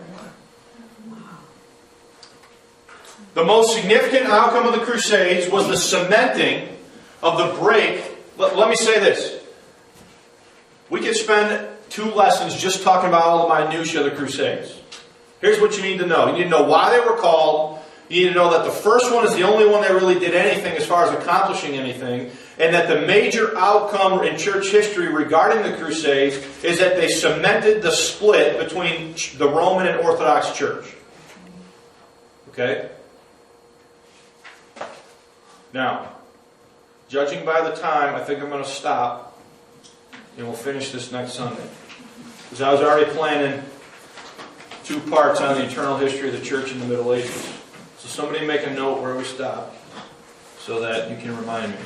The most significant outcome of the Crusades was the cementing of the break. Let me say this. We could spend 2 lessons just talking about all the minutiae of the Crusades. Here's what you need to know. You need to know why they were called. You need to know that the first one is the only one that really did anything as far as accomplishing anything. And that the major outcome in church history regarding the Crusades is that they cemented the split between the Roman and Orthodox Church. Okay? Now, judging by the time, I think I'm going to stop, and we'll finish this next Sunday. Because I was already planning 2 parts on the eternal history of the church in the Middle Ages. So somebody make a note where we stop, so that you can remind me.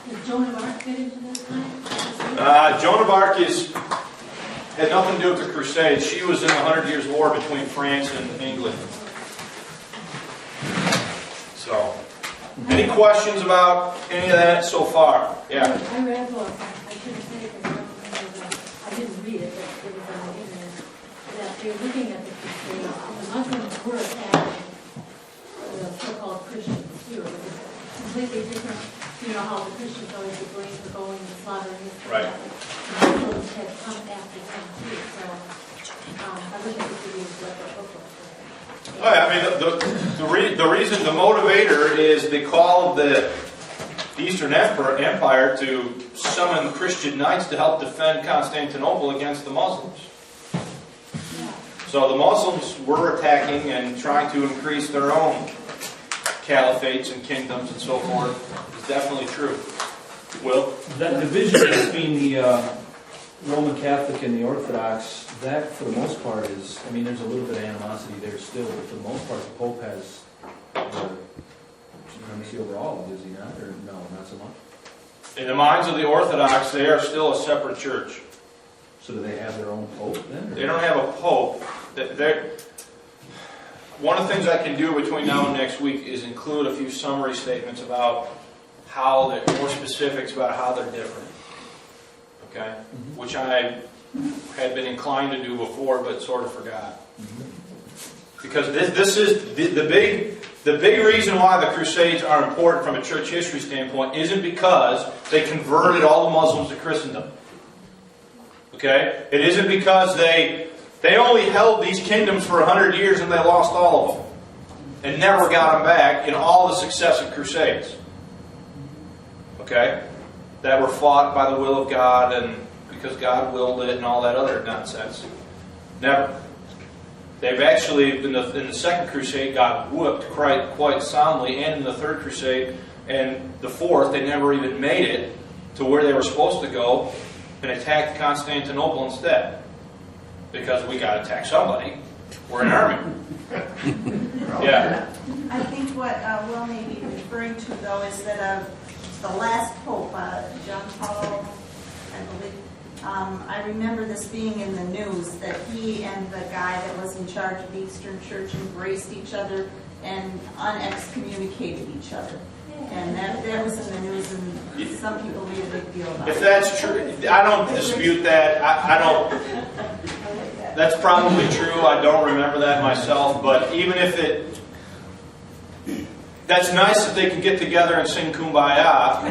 Does Joan of Arc fit into this time? Joan of Arc had nothing to do with the Crusades. She was in the 100 Years' War between France and England. So, any questions about any of that so far? Yeah. I read a book, I shouldn't say it because I didn't read it, but it was on the internet, that they were looking at the Crusades, and the Muslims were attacking the so-called Christians too. It was a completely different you know, how the Christians always were going for going and slaughtering this. and Right. that. And the Muslims had come after them too, so, I wish I could give you what the book was. Oh, yeah, I mean, the reason, the motivator is the call of the Eastern Empire to summon Christian knights to help defend Constantinople against the Muslims. So the Muslims were attacking and trying to increase their own caliphates and kingdoms and so forth. It's definitely true. Will? That division between the Roman Catholic and the Orthodox, that for the most part is, I mean, there's a little bit of animosity there still, but for the most part, the Pope has the supremacy over all, does he not? Or no, not so much? In the minds of the Orthodox, they are still a separate church. So do they have their own Pope then? They don't have a pope. One of the things I can do between now and next week is include a few summary statements about how they're, more specifics about how they're different. Okay? Which I had been inclined to do before, but sort of forgot. Because this is the big reason why the Crusades are important from a church history standpoint isn't because they converted all the Muslims to Christendom. Okay? It isn't because they only held these kingdoms for 100 years and they lost all of them. And never got them back in all the successive Crusades. Okay? That were fought by the will of God and because God willed it and all that other nonsense. Never. They've actually, in the Second Crusade, got whooped quite soundly, and in the Third Crusade and the Fourth, they never even made it to where they were supposed to go and attacked Constantinople instead. Because we got to attack somebody. We're an army. Yeah. I think what Will may be referring to, though, is that the last Pope, John Paul, I believe, I remember this being in the news, that he and the guy that was in charge of the Eastern Church embraced each other and unexcommunicated each other. And that was in the news, and some people made a big deal about it. If that's true, I don't dispute that. I don't. That's probably true. I don't remember that myself. But even if it, that's nice that they can get together and sing Kumbaya.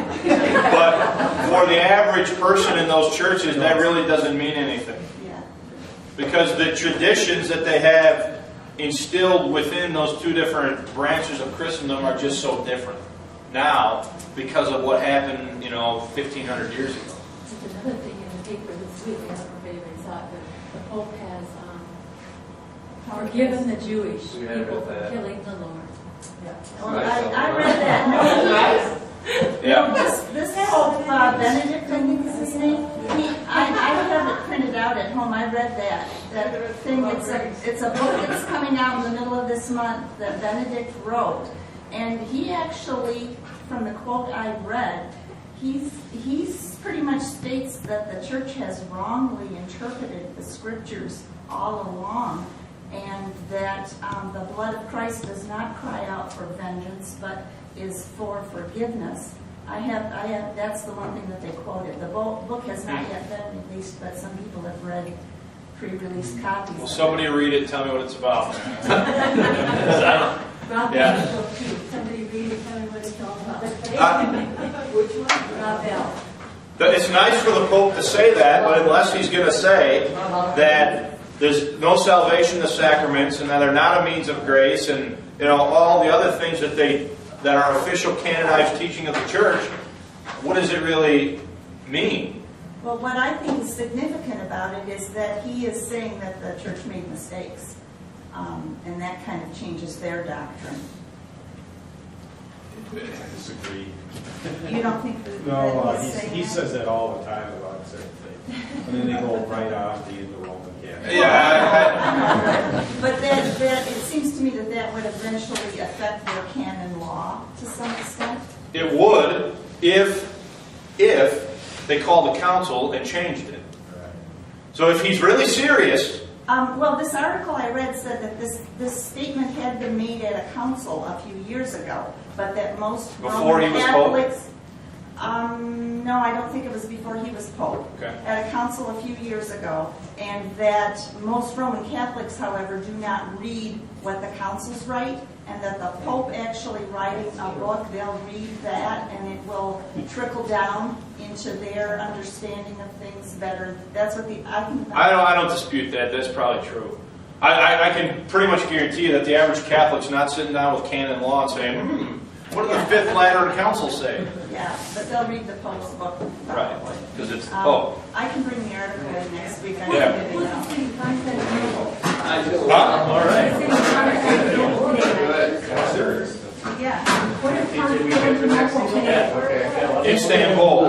But for the average person in those churches, that really doesn't mean anything. Yeah. Because the traditions that they have instilled within those two different branches of Christendom are just so different now because of what happened, 1,500 years ago. Just another thing in the paper this week, I don't know if anybody saw it, but the Pope has forgiven the Jewish people for killing the Lord. Well, I read that. Yeah. This Pope Benedict, I think is his name. I have it printed out at home. I read that thing. It's a book that's coming out in the middle of this month that Benedict wrote, and he actually, from the quote I read, he's pretty much states that the church has wrongly interpreted the scriptures all along, and that the blood of Christ does not cry out for vengeance, but is for forgiveness. I have. That's the one thing that they quoted. The book has not yet been released, but some people have read pre-release copies. Will somebody read it and tell me what it's about? Rob Yeah. Bell, too. Somebody read it, tell me what it's all about. Which one? Rob Bell. It's nice for the Pope to say that, but unless he's going to say that there's no salvation in the sacraments and that they're not a means of grace and all the other things that are official canonized teaching of the church, what does it really mean? Well, what I think is significant about it is that he is saying that the church made mistakes, and that kind of changes their doctrine. I disagree. You don't think that No, he's saying he that? says that all the time about certain things. And then they go right off the Roman Catholic. Yeah. But that it seems to me that would eventually affect their canon law to some extent. It would if they called a council and changed it. So if he's really serious... Well, this article I read said that this statement had been made at a council a few years ago, but that most Before he Roman was Catholics... no, I don't think it was before before he was Pope, Okay. at a council a few years ago, and that most Roman Catholics, however, do not read what the councils write, and that the Pope actually writing a book, they'll read that, and it will trickle down into their understanding of things better. That's what I don't dispute that. That's probably true. I can pretty much guarantee you that the average Catholic's not sitting down with canon law and saying, what did the Fifth Lateran Council say? Yeah, but they'll read the Pope's book. Right, because it's the Pope. I can bring the article in next week. I can Yeah. get it out. All right. Yeah. What if Constantinople today? Istanbul.